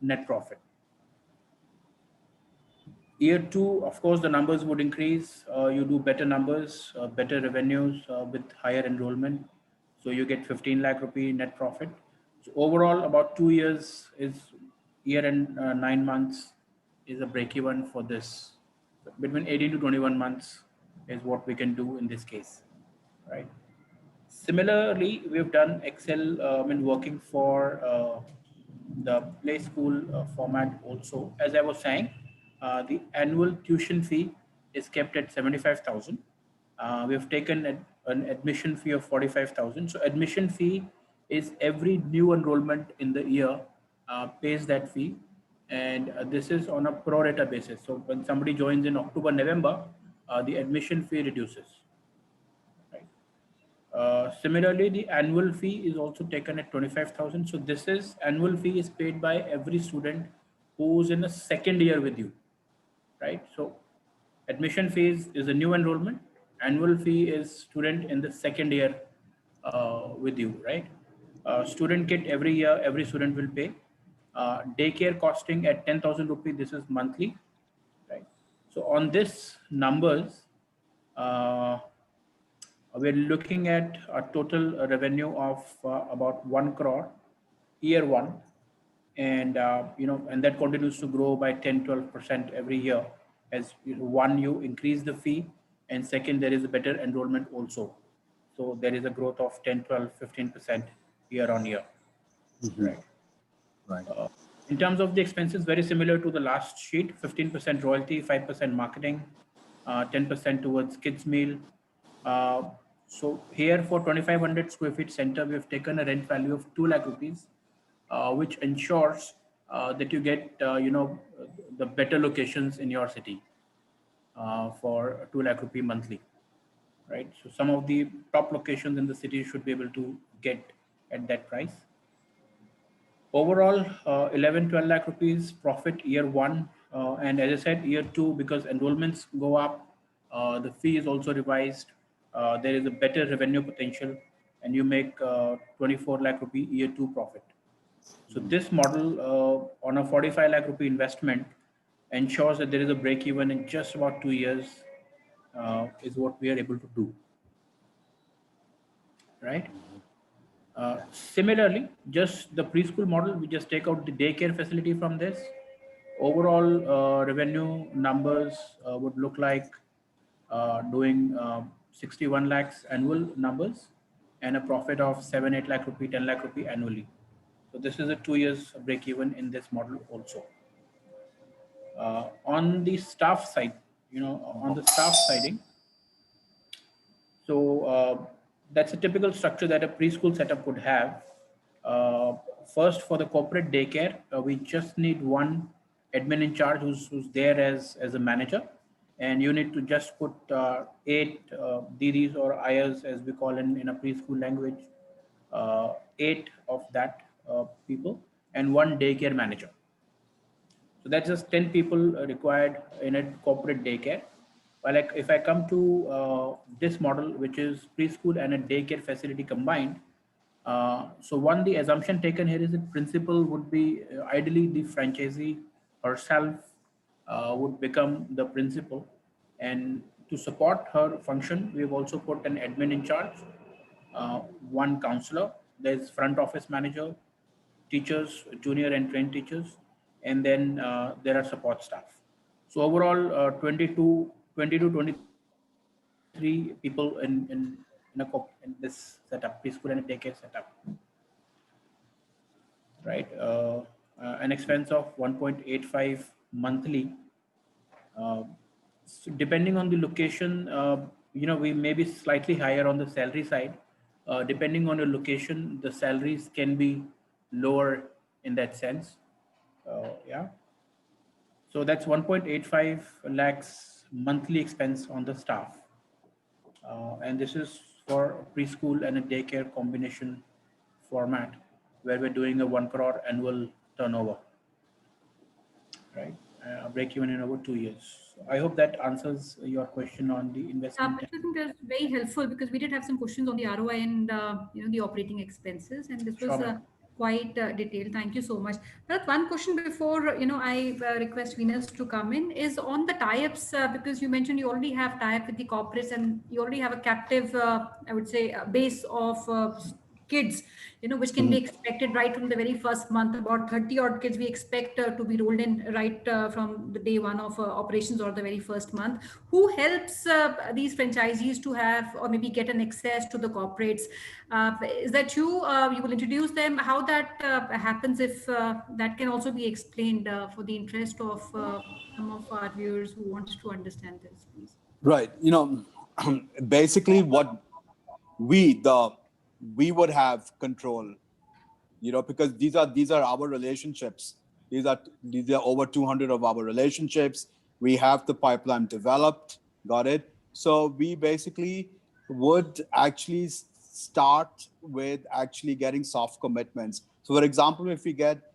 net profit. Year two, of course, the numbers would increase. You do better numbers, better revenues with higher enrollment. So you get 15 lakh rupee net profit. So overall, about 2 years is year and 9 months is a break even for this. Between 18 to 21 months is what we can do in this case, right? Similarly, we've done Excel working for the play school format also. As I was saying, the annual tuition fee is kept at 75,000. We've taken an admission fee of 45,000. So admission fee is every new enrollment in the year pays that fee. And this is on a pro rata basis. So when somebody joins in October, November, the admission fee reduces. Similarly, the annual fee is also taken at 25,000. So this is annual fee is paid by every student who's in a second year with you, right? So admission fees is a new enrollment. Annual fee is student in the second year with you, right? Student kit every year, every student will pay. Daycare costing at 10,000 rupees. This is monthly, right? So on this numbers, we're looking at a total revenue of about 1 crore year one, and and that continues to grow by 10-12% every year as one, you increase the fee, and second, there is a better enrollment also. So there is a growth of 10-12-15% year on year. Right. Right. In terms of the expenses, very similar to the last sheet: 15% royalty, 5% marketing, 10% towards kids meal. So here for 2,500 square feet center, we have taken a rent value of 2 lakh rupees, which ensures that you get the better locations in your city for 2 lakh rupee monthly, right? So some of the top locations in the city should be able to get at that price. Overall, 11-12 lakh rupees profit year one. And as I said, year two, because enrollments go up, the fee is also revised. There is a better revenue potential, and you make 24 lakh rupee year two profit. So this model on a 45 lakh rupee investment ensures that there is a break even in just about 2 years, is what we are able to do, right? Similarly, just the preschool model, we just take out the daycare facility from this. Overall revenue numbers would look like doing 61 lakhs annual numbers and a profit of 7-8 lakh rupee, 10 lakh rupee annually. So this is a 2 years break even in this model also. On the staff side, on the staff siding, so that's a typical structure that a preschool setup would have. First, for the corporate daycare, we just need one admin in charge who's there as a manager, and you need to just put 8 DDs or IRs, as we call in a preschool language, 8 of that people, and one daycare manager. So that's just 10 people required in a corporate daycare. like if I come to this model, which is preschool and a daycare facility combined, so one, the assumption taken here is that principal would be ideally the franchisee herself would become the principal, and to support her function, we've also put an admin in charge, one counselor, there's front office manager, teachers, junior and trained teachers, and then there are support staff. So overall, 20 to 23 people in this setup, preschool and daycare setup, right? An expense of 1.85 monthly. So depending on the location, we may be slightly higher on the salary side. Depending on your location, the salaries can be lower in that sense. Yeah. So that's 1.85 lakhs monthly expense on the staff. And this is for preschool and a daycare combination format where we're doing a 1 crore annual turnover, right? Break even in over 2 years. So I hope that answers your question on the investment. I think that's very helpful because we did have some questions on the ROI and the operating expenses, and this was quite detailed. Thank you so much. But one question before I request Venus to come in is on the tie-ups, because you mentioned you already have tie-up with the corporates and you already have a captive, I would say, base of kids, which can be expected right from the very first month. About 30 odd kids we expect to be rolled in right from the day one of operations or the very first month. Who helps these franchisees to have or maybe get an access to the corporates? Is that you? You will introduce them. How that happens, if that can also be explained for the interest of some of our viewers who want to understand this, please. Right. Basically what we would have control, because these are our relationships. These are over 200 of our relationships. We have the pipeline developed. Got it? So we basically would actually start with actually getting soft commitments. So for example, if we get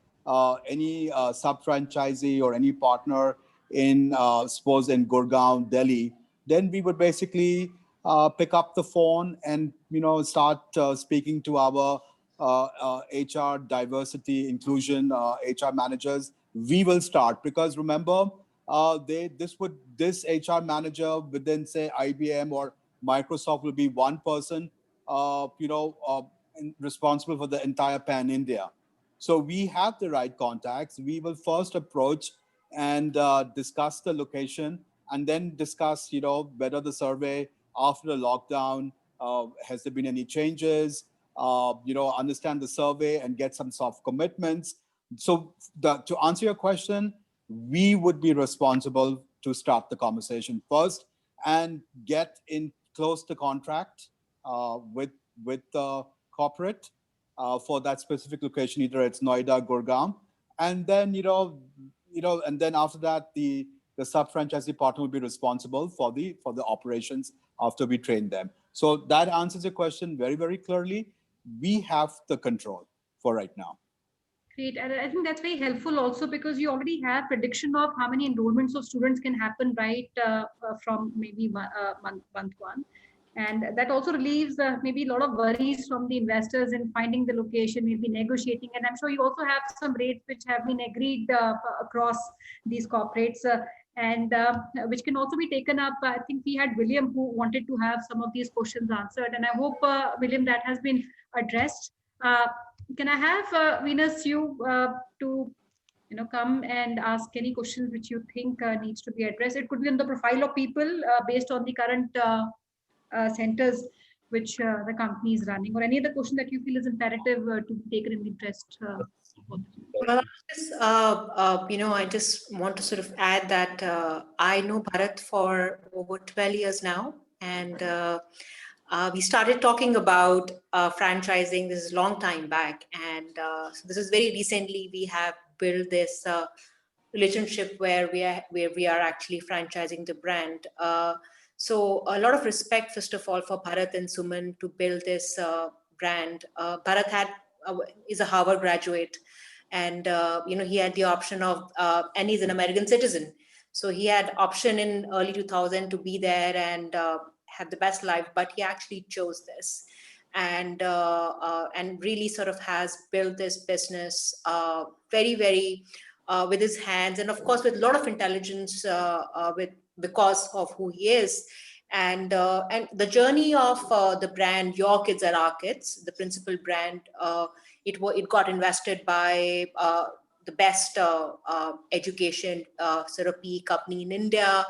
any sub-franchisee or any partner in, suppose in Gurgaon, Delhi, then we would basically pick up the phone and start speaking to our HR diversity inclusion HR managers. We will start, because remember, this HR manager within, say, IBM or Microsoft will be one person responsible for the entire pan India. So we have the right contacts. We will first approach and discuss the location, and then discuss whether the survey after the lockdown, has there been any changes, understand the survey and get some soft commitments. So to answer your question, we would be responsible to start the conversation first and get in close to contract with the corporate for that specific location, either it's Noida, Gurgaon, and then and then after that the sub-franchisee partner will be responsible for the operations after we train them. So that answers your question very, very clearly. We have the control for right now. Great. And I think that's very helpful also because you already have prediction of how many enrollments of students can happen right from maybe month one. And that also relieves maybe a lot of worries from the investors in finding the location, maybe negotiating. And I'm sure you also have some rates which have been agreed across these corporates and which can also be taken up. I think we had William who wanted to have some of these questions answered. And I hope, William, that has been addressed. Can I have Venus, you to come and ask any questions which you think needs to be addressed? It could be on the profile of people based on the current centers which the company is running, or any other question that you feel is imperative to be taken in the interest. Well, I just want to sort of add that I know Bharat for over 12 years now, and we started talking about franchising this is a long time back, and so this is very recently we have built this relationship where we are actually franchising the brand. So a lot of respect, first of all, for Bharat and Suman to build this brand. Bharat is a Harvard graduate, and he had the option of, and he's an American citizen. So he had option in early 2000 to be there and have the best life, but he actually chose this, and really sort of has built this business very, very with his hands, and of course with a lot of intelligence because of who he is. And the journey of the brand Your Kids Are Our Kids, the principal brand, it got invested by the best education sort of PE company in India.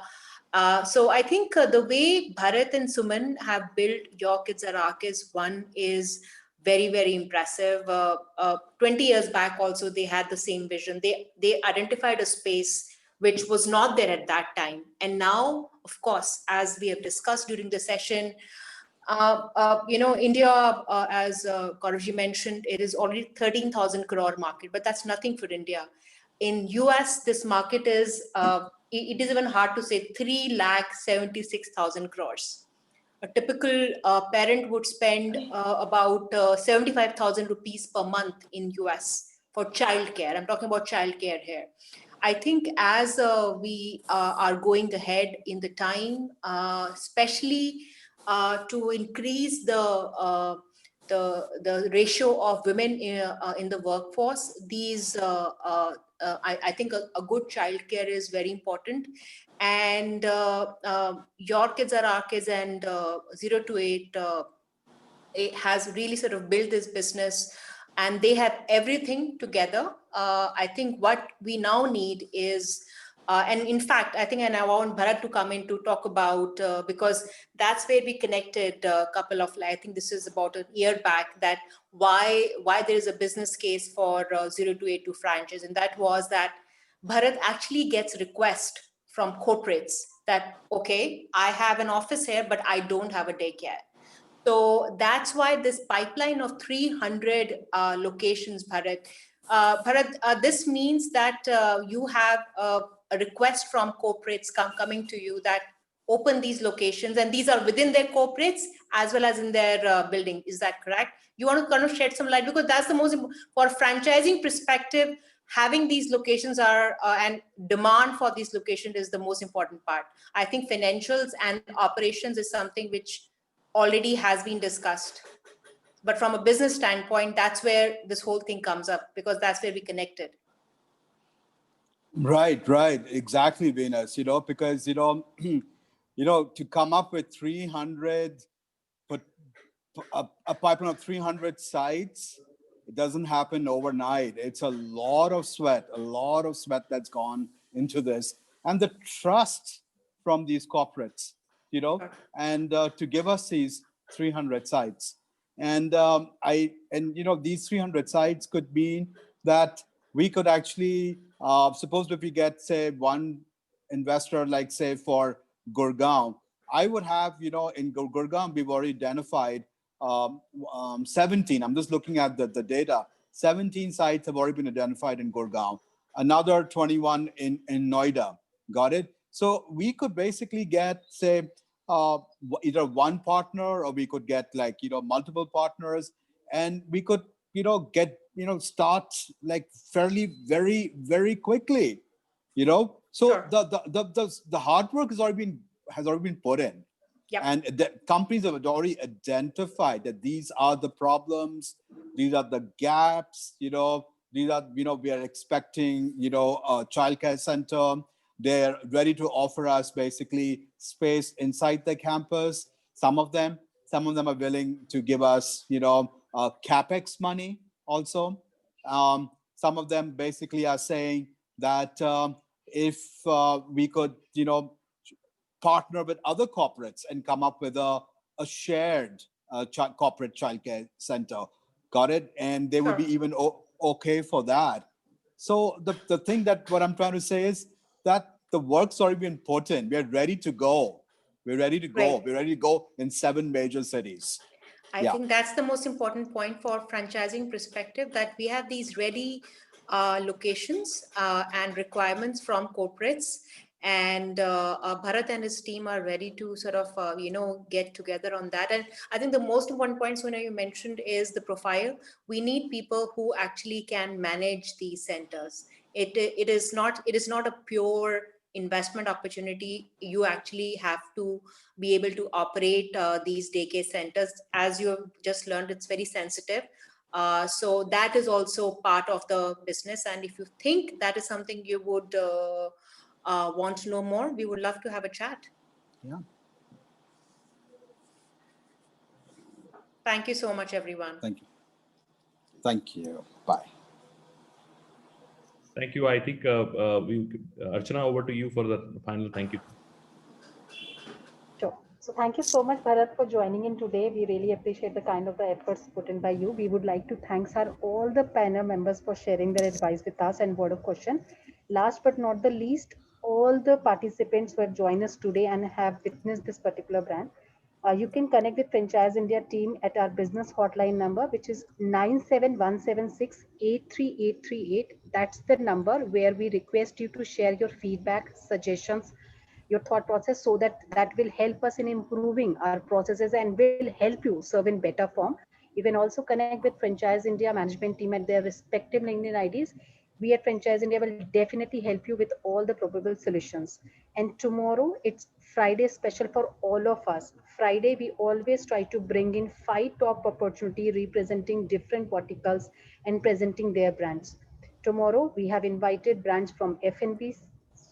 So I think the way Bharat and Suman have built Your Kids Are Our Kids, one is very, very impressive. 20 years back also, they had the same vision. They identified a space which was not there at that time. And now, of course, as we have discussed during the session, India, as Gaurav mentioned, it is already 13,000 crore market, but that's nothing for India. In US, this market is, it is even hard to say, 3,76,000 crores. A typical parent would spend about 75,000 rupees per month in US for childcare. I'm talking about childcare here. I think as we are going ahead in the time, especially to increase the ratio of women in the workforce, these I think a good childcare is very important. And Your Kids Are Our Kids and 0 to 8 it has really sort of built this business, and they have everything together. I think what we now need is, and in fact, I think, and I want Bharat to come in to talk about, because that's where we connected a couple of, I think this is about a year back, that why there is a business case for 0 to 8 to franchise. And that was that Bharat actually gets requests from corporates that, okay, I have an office here, but I don't have a daycare. So that's why this pipeline of 300 locations, Bharat. This means that you have a request from corporates coming to you that open these locations, and these are within their corporates as well as in their building. Is that correct? You want to kind of shed some light, because that's the most important for franchising perspective. Having these locations are and demand for these locations is the most important part. I think financials and operations is something which already has been discussed, but from a business standpoint, that's where this whole thing comes up, because that's where we connected. Right, exactly, Venus. Because to come up with 300, but a pipeline of 300 sites, it doesn't happen overnight. It's a lot of sweat that's gone into this, and the trust from these corporates, and to give us these 300 sites. And these 300 sites could mean that we could actually, suppose if we get, say, one investor, like, say, for Gurgaon, I would have, in Gurgaon, we've already identified 17. I'm just looking at the data. 17 sites have already been identified in Gurgaon. Another 21 in Noida. Got it? So we could basically get, say, either one partner, or we could get, like, multiple partners, and we could, get, start, like, fairly very, very quickly, So Sure. the hard work has already been put in. Yep. And the companies have already identified that these are the problems, these are the gaps, these are, we are expecting, a childcare center. They're ready to offer us basically space inside the campus. Some of them are willing to give us, CapEx money also. Some of them basically are saying that if we could, partner with other corporates and come up with a shared corporate childcare center. Got it? And they would be even okay for that. So the thing that what I'm trying to say is that the work's already been put in. We're ready to go. We're ready to go. Right. We're ready to go in 7 major cities. I think that's the most important point for franchising perspective, that we have these ready locations and requirements from corporates, and Bharat and his team are ready to sort of, get together on that. And I think the most important point, Sona, you mentioned is the profile. We need people who actually can manage these centers. It is not a pure investment opportunity. You actually have to be able to operate these daycare centers. As you have just learned, it's very sensitive. So that is also part of the business. And if you think that is something you would want to know more, we would love to have a chat. Yeah. Thank you so much, everyone. Thank you. Thank you. Bye. Thank you. I think Archana, over to you for the final thank you. Sure. So thank you so much, Bharat, for joining in today. We really appreciate the kind of the efforts put in by you. We would like to thank all the panel members for sharing their advice with us and word of caution. Last but not the least, all the participants who have joined us today and have witnessed this particular brand. You can connect with Franchise India team at our business hotline number, which is 97176-83838. That's the number where we request you to share your feedback, suggestions, your thought process, so that will help us in improving our processes and will help you serve in better form. You can also connect with Franchise India management team at their respective LinkedIn IDs. We at Franchise India will definitely help you with all the probable solutions. And tomorrow it's Friday special for all of us. Friday, we always try to bring in 5 top opportunity representing different verticals and presenting their brands. Tomorrow, we have invited brands from F&B,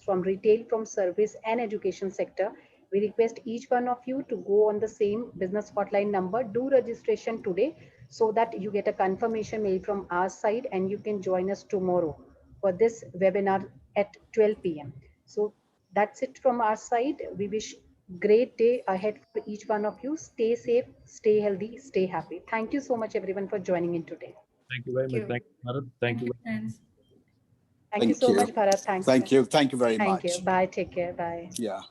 from retail, from service and education sector. We request each one of you to go on the same business hotline number, do registration today so that you get a confirmation mail from our side and you can join us tomorrow for this webinar at 12 p.m. So that's it from our side. We wish great day ahead for each one of you. Stay safe, stay healthy, stay happy. Thank you so much everyone for joining in today. Thank you very much. Thank you, Bharat. Thank you. Friends. Thank you so much, Bharat. Thanks. Thank you. Thank you very Thank much. you. Bye. Take care. Bye. Yeah.